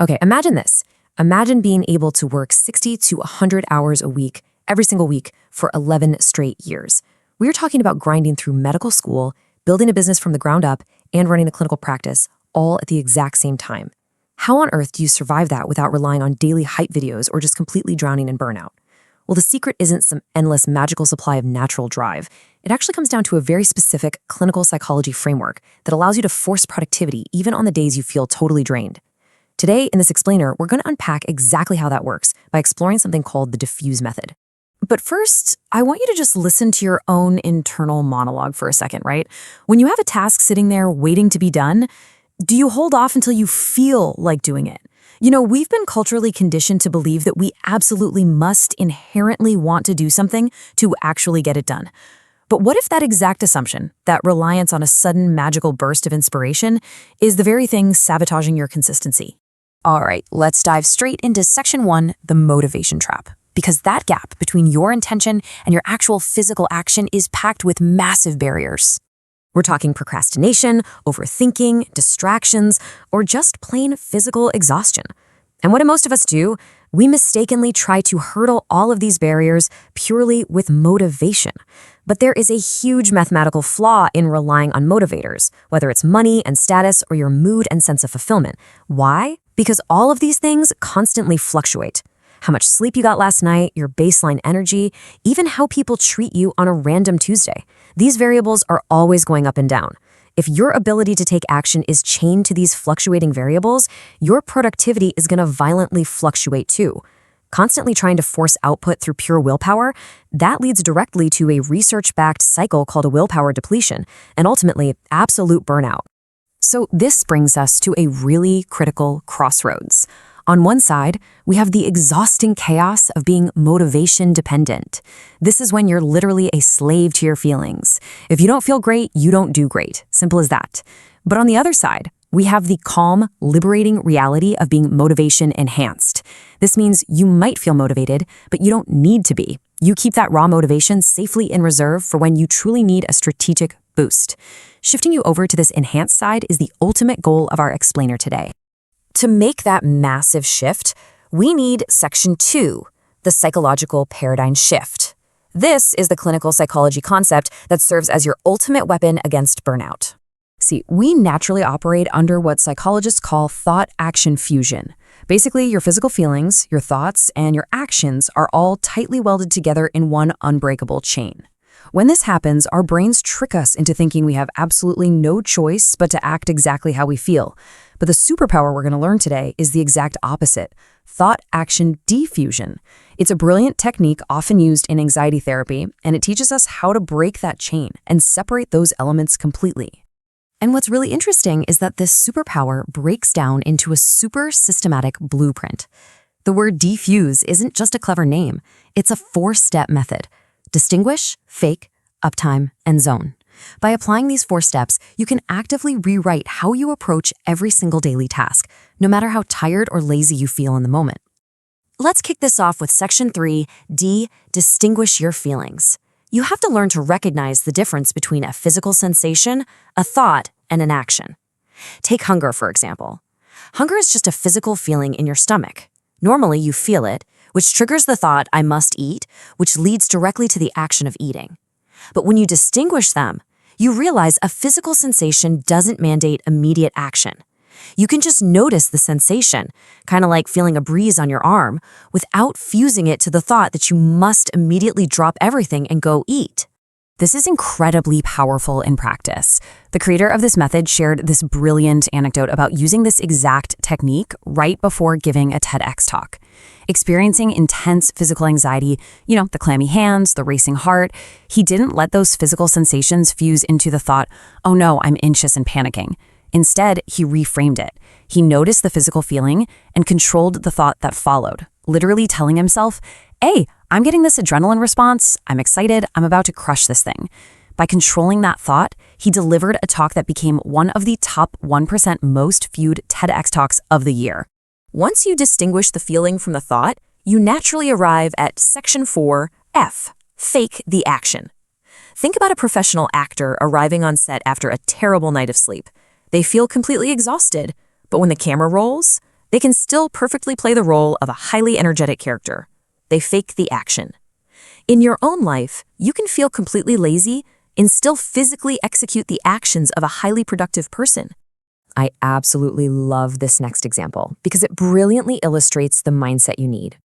Okay, imagine this. Imagine being able to work 60 to 100 hours a week, every single week, for 11 straight years. We're talking about grinding through medical school, building a business from the ground up, and running a clinical practice, all at the exact same time. How on earth do you survive that without relying on daily hype videos or just completely drowning in burnout? Well, the secret isn't some endless magical supply of natural drive. It actually comes down to a very specific clinical psychology framework that allows you to force productivity even on the days you feel totally drained. Today, in this explainer, we're going to unpack exactly how that works by exploring something called the diffuse method. But first, I want you to just listen to your own internal monologue for a second, right? When you have a task sitting there waiting to be done, do you hold off until you feel like doing it? We've been culturally conditioned to believe that we absolutely must inherently want to do something to actually get it done. But what if that exact assumption, that reliance on a sudden magical burst of inspiration, is the very thing sabotaging your consistency? All right, let's dive straight into section 1, the motivation trap. Because that gap between your intention and your actual physical action is packed with massive barriers. We're talking procrastination, overthinking, distractions, or just plain physical exhaustion. And what do most of us do? We mistakenly try to hurdle all of these barriers purely with motivation. But there is a huge mathematical flaw in relying on motivators, whether it's money and status or your mood and sense of fulfillment. Why? Because all of these things constantly fluctuate. How much sleep you got last night, your baseline energy, even how people treat you on a random Tuesday. These variables are always going up and down. If your ability to take action is chained to these fluctuating variables, your productivity is going to violently fluctuate too. Constantly trying to force output through pure willpower, that leads directly to a research-backed cycle called a willpower depletion, and ultimately, absolute burnout. So this brings us to a really critical crossroads. On one side, we have the exhausting chaos of being motivation dependent. This is when you're literally a slave to your feelings. If you don't feel great, you don't do great. Simple as that. But on the other side, we have the calm, liberating reality of being motivation enhanced. This means you might feel motivated, but you don't need to be. You keep that raw motivation safely in reserve for when you truly need a strategic boost. Shifting you over to this enhanced side is the ultimate goal of our explainer today. To make that massive shift, we need section 2, the psychological paradigm shift. This is the clinical psychology concept that serves as your ultimate weapon against burnout. See, we naturally operate under what psychologists call thought-action fusion. Basically, your physical feelings, your thoughts, and your actions are all tightly welded together in one unbreakable chain. When this happens, our brains trick us into thinking we have absolutely no choice but to act exactly how we feel. But the superpower we're going to learn today is the exact opposite, thought-action diffusion. It's a brilliant technique often used in anxiety therapy, and it teaches us how to break that chain and separate those elements completely. And what's really interesting is that this superpower breaks down into a super systematic blueprint. The word diffuse isn't just a clever name, it's a 4-step method. Distinguish, fake, uptime, and zone. By applying these 4 steps, you can actively rewrite how you approach every single daily task, no matter how tired or lazy you feel in the moment. Let's kick this off with section 3, distinguish your feelings. You have to learn to recognize the difference between a physical sensation, a thought, and an action. Take hunger, for example. Hunger is just a physical feeling in your stomach. Normally, you feel it, which triggers the thought, I must eat, which leads directly to the action of eating. But when you distinguish them, you realize a physical sensation doesn't mandate immediate action. You can just notice the sensation, kind of like feeling a breeze on your arm, without fusing it to the thought that you must immediately drop everything and go eat. This is incredibly powerful in practice. The creator of this method shared this brilliant anecdote about using this exact technique right before giving a TEDx talk. Experiencing intense physical anxiety, the clammy hands, the racing heart, he didn't let those physical sensations fuse into the thought, oh no, I'm anxious and panicking. Instead, he reframed it. He noticed the physical feeling and controlled the thought that followed, literally telling himself, hey, I'm getting this adrenaline response, I'm excited, I'm about to crush this thing. By controlling that thought, he delivered a talk that became one of the top 1% most viewed TEDx talks of the year. Once you distinguish the feeling from the thought, you naturally arrive at section 4, F, fake the action. Think about a professional actor arriving on set after a terrible night of sleep. They feel completely exhausted, but when the camera rolls, They can still perfectly play the role of a highly energetic character. They fake the action. In your own life, you can feel completely lazy and still physically execute the actions of a highly productive person. I absolutely love this next example because it brilliantly illustrates the mindset you need.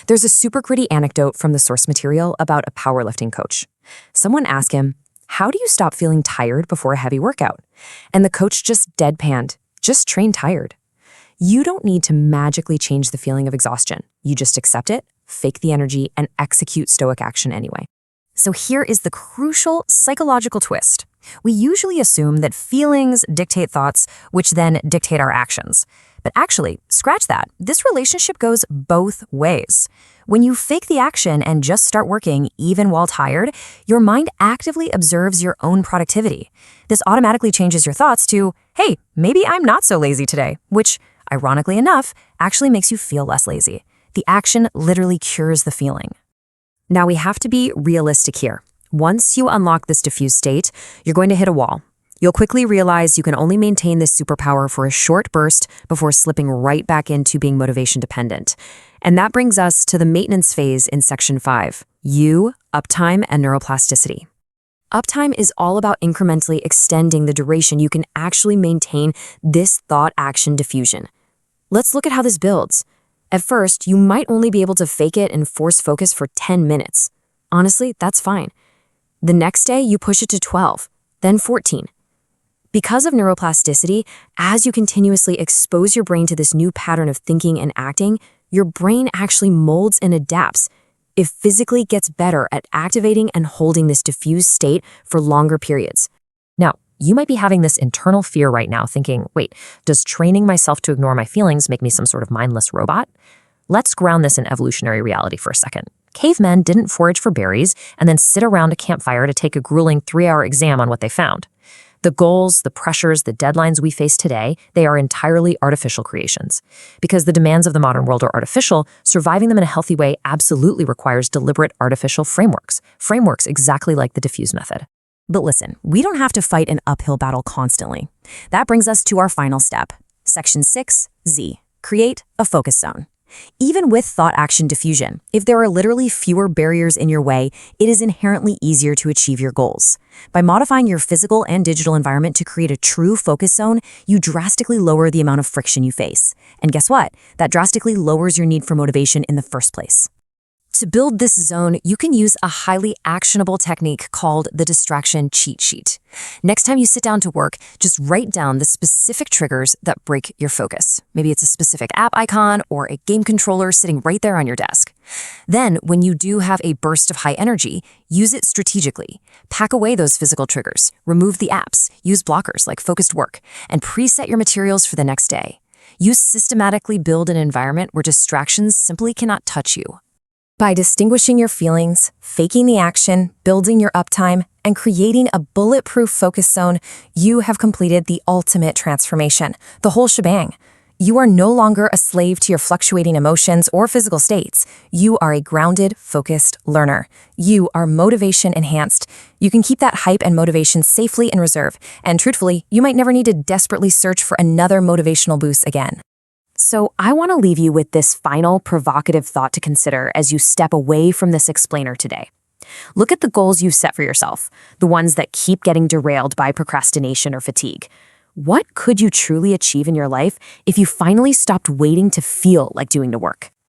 There's a super gritty anecdote from the source material about a powerlifting coach. Someone asked him, "How do you stop feeling tired before a heavy workout?" And the coach just deadpanned, "Just train tired." You don't need to magically change the feeling of exhaustion. You just accept it, fake the energy, and execute stoic action anyway. So here is the crucial psychological twist. We usually assume that feelings dictate thoughts, which then dictate our actions. But actually, scratch that. This relationship goes both ways. When you fake the action and just start working, even while tired, your mind actively observes your own productivity. This automatically changes your thoughts to, "Hey, maybe I'm not so lazy today," which, ironically enough, actually makes you feel less lazy. The action literally cures the feeling. Now we have to be realistic here. Once you unlock this diffuse state, you're going to hit a wall. You'll quickly realize you can only maintain this superpower for a short burst before slipping right back into being motivation dependent. And that brings us to the maintenance phase in section 5, uptime, and neuroplasticity. Uptime is all about incrementally extending the duration you can actually maintain this thought-action diffusion. Let's look at how this builds. At first, you might only be able to fake it and force focus for 10 minutes. Honestly, that's fine. The next day, you push it to 12, then 14. Because of neuroplasticity, as you continuously expose your brain to this new pattern of thinking and acting, your brain actually molds and adapts. It physically gets better at activating and holding this diffused state for longer periods. Now, you might be having this internal fear right now, thinking, wait, does training myself to ignore my feelings make me some sort of mindless robot? Let's ground this in evolutionary reality for a second. Cavemen didn't forage for berries and then sit around a campfire to take a grueling 3-hour exam on what they found. The goals, the pressures, the deadlines we face today, they are entirely artificial creations. Because the demands of the modern world are artificial, surviving them in a healthy way absolutely requires deliberate artificial frameworks exactly like the diffuse method. But listen, we don't have to fight an uphill battle constantly. That brings us to our final step. Section 6, Z, create a focus zone. Even with thought-action diffusion, if there are literally fewer barriers in your way, it is inherently easier to achieve your goals. By modifying your physical and digital environment to create a true focus zone, you drastically lower the amount of friction you face. And guess what? That drastically lowers your need for motivation in the first place. To build this zone, you can use a highly actionable technique called the distraction cheat sheet. Next time you sit down to work, just write down the specific triggers that break your focus. Maybe it's a specific app icon or a game controller sitting right there on your desk. Then, when you do have a burst of high energy, use it strategically. Pack away those physical triggers, remove the apps, use blockers like focused work, and preset your materials for the next day. You systematically build an environment where distractions simply cannot touch you. By distinguishing your feelings, faking the action, building your uptime, and creating a bulletproof focus zone, you have completed the ultimate transformation, the whole shebang. You are no longer a slave to your fluctuating emotions or physical states. You are a grounded, focused learner. You are motivation enhanced. You can keep that hype and motivation safely in reserve, and truthfully, you might never need to desperately search for another motivational boost again. So I want to leave you with this final provocative thought to consider as you step away from this explainer today. Look at the goals you've set for yourself, the ones that keep getting derailed by procrastination or fatigue. What could you truly achieve in your life if you finally stopped waiting to feel like doing the work?